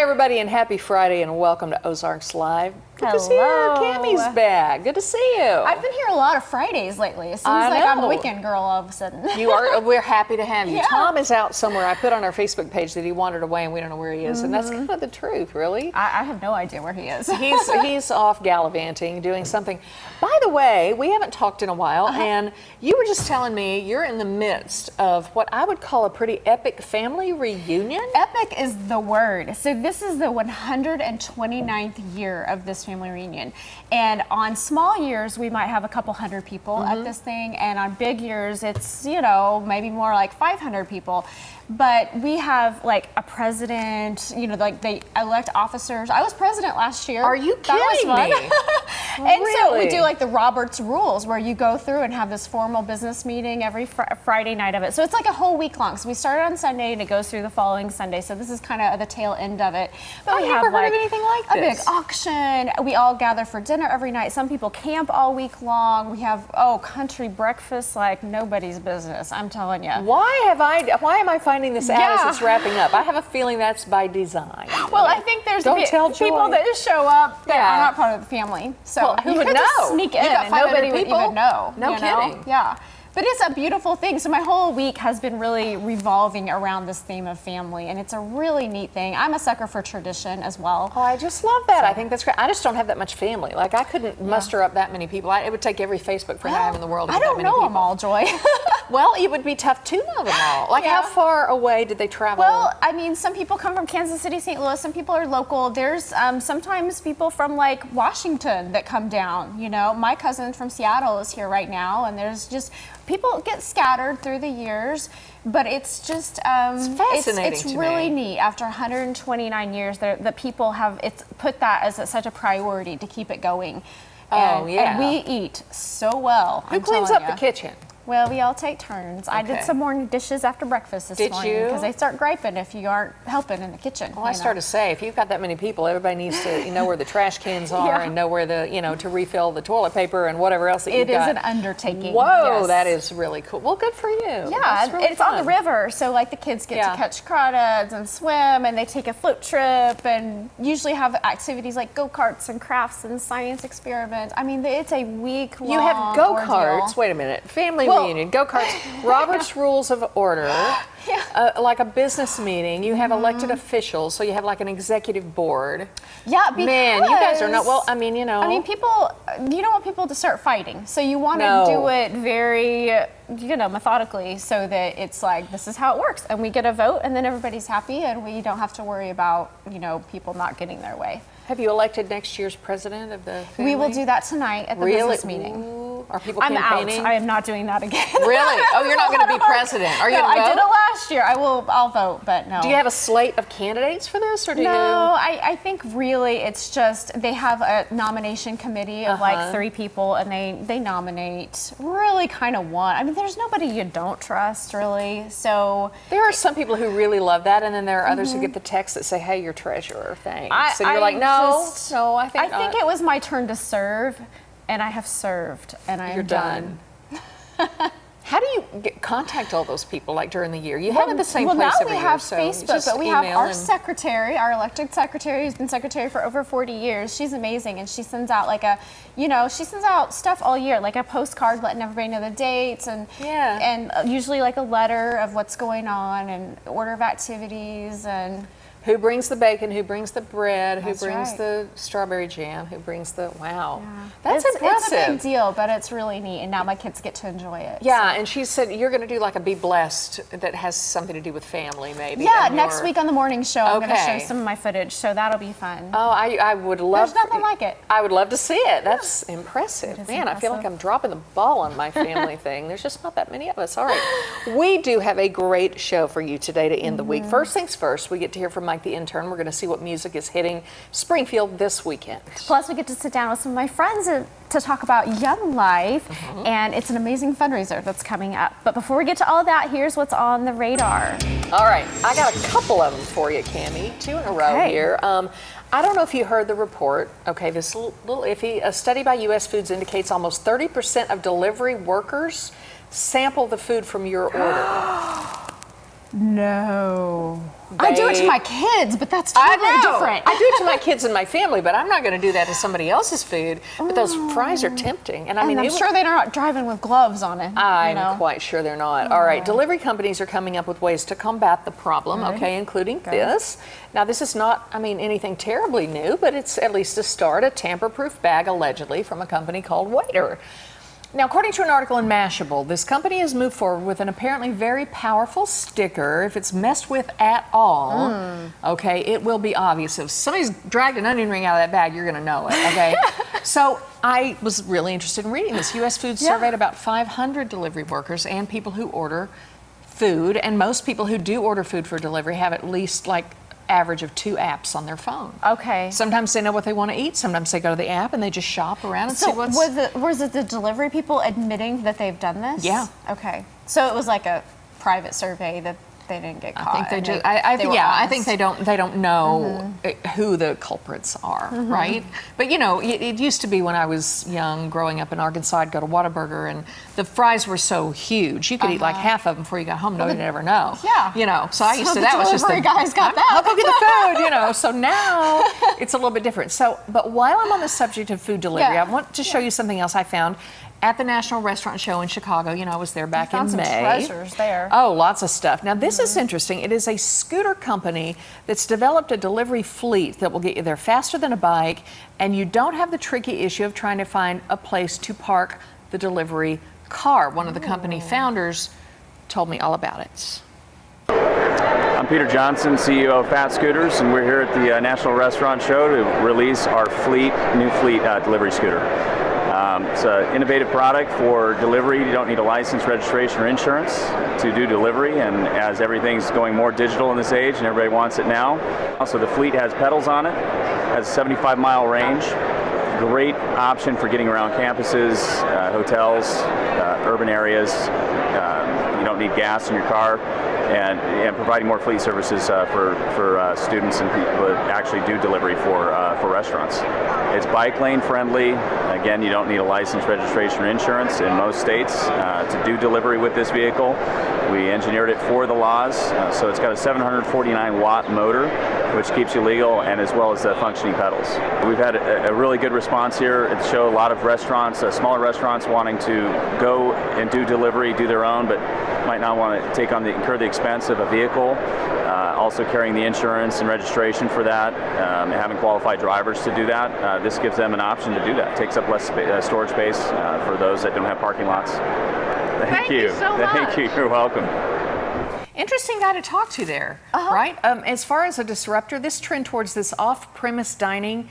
everybody, and happy Friday, and welcome to Ozarks Live. Good to see you. Cammie's back. Good to see you. I've been here a lot of Fridays lately. It seems like I'm a weekend girl all of a sudden. You are. We're happy to have you. Yeah. Tom is out somewhere. I put on our Facebook page that he wandered away, and we don't know where he is. And that's kind of the truth, really. I have no idea where he is. He's off gallivanting, doing something. By the way, we haven't talked in a while, and you were just telling me you're in the midst of what I would call a pretty epic family reunion. Epic is the word. So this is the 129th year of this family reunion. And on small years, we might have a couple hundred people at this thing. And on big years, it's, you know, maybe more like 500 people. But we have like a president, you know, like they elect officers. I was president last year. Are you kidding me? And really? so we do like the Roberts rules where you go through and have this formal business meeting every Friday night of it. So it's like a whole week long. So we started on Sunday and it goes through the following Sunday. So this is kind of the tail end of it. But we have never heard like of anything like a this. big auction. We all gather for dinner every night. Some people camp all week long. We have country breakfast like nobody's business. I'm telling you. Why am I finding this out as it's wrapping up? I have a feeling that's by design. Well, I think there's people that just show up that are not part of the family. So who you would could know? just sneak in and nobody would even know. No kidding. Yeah. But it's a beautiful thing. So my whole week has been really revolving around this theme of family, and it's a really neat thing. I'm a sucker for tradition as well. Oh, I just love that. I think that's great. I just don't have that much family. Like, I couldn't muster up that many people. It would take every Facebook friend I have in the world to I get that don't many know people. them all, Joy. Well, it would be tough to know them all. Like, how far away did they travel? Well, I mean, some people come from Kansas City, St. Louis. Some people are local. There's sometimes people from, like, Washington that come down, you know. My cousin from Seattle is here right now, and there's just people get scattered through the years, but it's just it's fascinating. It's really neat. After 129 years, the people have put that as such a priority to keep it going. And we eat so well. Who cleans up the kitchen? Well, we all take turns. I did some morning dishes after breakfast this morning because they start griping if you aren't helping in the kitchen. Well, I started to say, if you've got that many people, everybody needs to know where the trash cans are and know where to refill the toilet paper and whatever else that you've got. It is an undertaking. Whoa, that is really cool. Well, good for you. Yeah, really it's on the river, so like the kids get to catch crawdads and swim, and they take a float trip, and usually have activities like go-karts and crafts and science experiments. I mean, it's a week-long You have go-karts. ordeal. Wait a minute. Family reunion, go-karts, Robert's Rules of Order, like a business meeting. You have elected officials, so you have like an executive board. Yeah, because man, you guys are not. Well, I mean, you know. I mean, people. You don't want people to start fighting, so you want to do it very, methodically, so that it's like this is how it works, and we get a vote, and then everybody's happy, and we don't have to worry about people not getting their way. Have you elected next year's president of the family? We will do that tonight at the business meeting. Ooh. Are people I'm campaigning? out. I am not doing that again. Really? Oh, you're not going to be president? Are you no, going to vote? I did it last year. I'll vote, but no. Do you have a slate of candidates for this, or do you? No, I think really it's just they have a nomination committee of like 3 people, and they nominate really kind of one. I mean, there's nobody you don't trust really. So there are some people who really love that, and then there are others who get the text that say, "Hey, you're treasurer." Thanks. And you're like, no, I think not. I think it was my turn to serve, and I have served, and I am done. How do you contact all those people like during the year? You have at the same place now every we year, have so Facebook, but we have our secretary, our elected secretary, who's been secretary for over 40 years. She's amazing, and she sends out like she sends out stuff all year, like a postcard letting everybody know the dates, and usually like a letter of what's going on and order of activities and. Who brings the bacon? Who brings the bread? Who brings the strawberry jam? Who brings the That's impressive. It's a big deal, but it's really neat, and now my kids get to enjoy it. Yeah, and she said you're going to do like a Be Blessed that has something to do with family, maybe. Yeah, next week on the morning show, I'm going to show some of my footage, so that'll be fun. Oh, I would love. There's nothing like it. I would love to see it. That's impressive, man. I feel like I'm dropping the ball on my family thing. There's just not that many of us. All right, we do have a great show for you today to end the week. First things first, we get to hear from Mike the intern. We're going to see what music is hitting Springfield this weekend. Plus, we get to sit down with some of my friends to talk about Young Life, and it's an amazing fundraiser that's coming up. But before we get to all that, here's what's on the radar. All right, I got a couple of them for you, Cammie, 2 in a row here. I don't know if you heard the report. Okay, this little iffy. A study by U.S. Foods indicates almost 30% of delivery workers sample the food from your order. No. I do it to my kids, but that's totally different. I do it to my kids and my family, but I'm not going to do that to somebody else's food. But those fries are tempting. And I mean, I'm sure they're not driving with gloves on it. I'm quite sure they're not. All right, delivery companies are coming up with ways to combat the problem, including this. Now, this is not, anything terribly new, but it's at least a start, a tamper-proof bag, allegedly, from a company called Waiter. Now, according to an article in Mashable, this company has moved forward with an apparently very powerful sticker. If it's messed with at all, it will be obvious. If somebody's dragged an onion ring out of that bag, you're going to know it, okay? So I was really interested in reading this. U.S. Foods surveyed about 500 delivery workers and people who order food, and most people who do order food for delivery have at least average of 2 apps on their phone. Okay. Sometimes they know what they want to eat. Sometimes they go to the app and they just shop around and see what's... Was it the delivery people admitting that they've done this? Yeah. Okay. So it was like a private survey that they didn't get caught. I think they just... I think they don't know who the culprits are, right? But it used to be when I was young, growing up in Arkansas, I'd go to Whataburger and the fries were so huge. You could eat like half of them before you got home. Nobody would ever know. Yeah. So I used to, that was just the guys got that. I'll go get the food, So now it's a little bit different. So, but while I'm on the subject of food delivery, I want to show you something else I found at the National Restaurant Show in Chicago. I was there back in May. Some treasures there. Oh, lots of stuff. Now, this is interesting. It is a scooter company that's developed a delivery fleet that will get you there faster than a bike, and you don't have the tricky issue of trying to find a place to park the delivery car. One of the company founders told me all about it. I'm Peter Johnson, CEO of Fat Scooters, and we're here at the National Restaurant Show to release our new fleet delivery scooter. It's an innovative product for delivery. You don't need a license, registration, or insurance to do delivery, and as everything's going more digital in this age and everybody wants it now. Also, the fleet has pedals on it, has a 75-mile range. Great option for getting around campuses, hotels, urban areas. You don't need gas in your car, and providing more fleet services for students and people that actually do delivery for restaurants. It's bike lane friendly. Again, you don't need a license, registration, or insurance in most states to do delivery with this vehicle. We engineered it for the laws, so it's got a 749 watt motor, which keeps you legal, and as well as functioning pedals. We've had a really good response here at the show. A lot of restaurants, smaller restaurants, wanting to go and do delivery, do their own, but might not want to incur the expense of a vehicle. Also carrying the insurance and registration for that, and having qualified drivers to do that. This gives them an option to do that. It takes up less storage space for those that don't have parking lots. Thank you so much. Thank you. You're welcome. Interesting guy to talk to there, right? As far as a disruptor, this trend towards this off-premise dining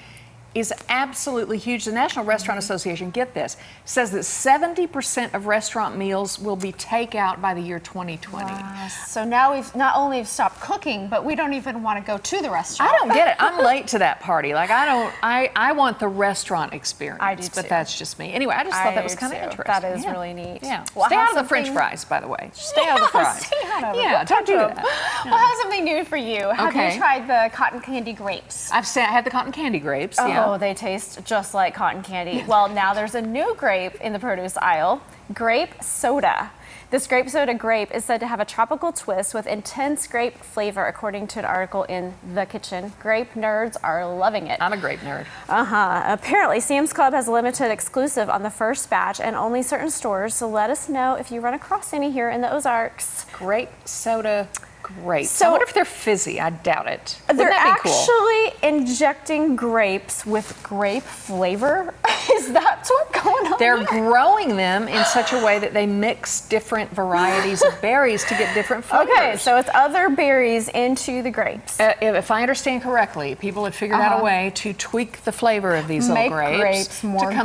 is absolutely huge. The National Restaurant Association, get this, says that 70% of restaurant meals will be takeout by the year 2020. Wow. So now we've not only stopped cooking, but we don't even want to go to the restaurant. I don't get it. I'm late to that party. I want the restaurant experience. I do too. But that's just me. Anyway, I just thought that was kind of interesting. That is really neat. Yeah. Well, stay out of the French fries, by the way. Stay out of the fries. Stay out of Yeah, don't do that. Well, I have something new for you. Have you tried the cotton candy grapes? I had the cotton candy grapes. Oh, they taste just like cotton candy. Well, now there's a new grape in the produce aisle, grape soda. This grape soda grape is said to have a tropical twist with intense grape flavor, according to an article in The Kitchen. Grape nerds are loving it. I'm a grape nerd. Apparently, Sam's Club has a limited exclusive on the first batch and only certain stores, so let us know if you run across any here in the Ozarks. Grape soda. Great. So I wonder if they're fizzy. I doubt it. They're actually injecting grapes with grape flavor. Is that what's going on? They're growing them in such a way that they mix different varieties of berries to get different flavors. Okay, so it's other berries into the grapes. If I understand correctly, people have figured out a way to tweak the flavor of these little grapes more to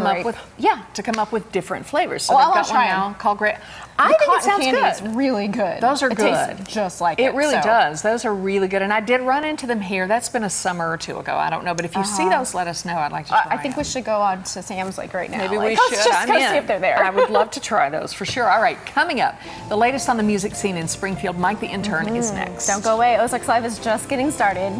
come up with different flavors. So well, they've got one now called grape. I think it sounds candy good. is really good. Those are it good. Tastes just like it really does. Those are really good. And I did run into them here. That's been a summer or two ago. I don't know. But if you see those, let us know. I'd like to try I think we should go on to Sam's like right now. Maybe we let's should. Just go see if they're there. I would love to try those for sure. All right, coming up, the latest on the music scene in Springfield. Mike the Intern is next. Don't go away. Ozarks Live is just getting started.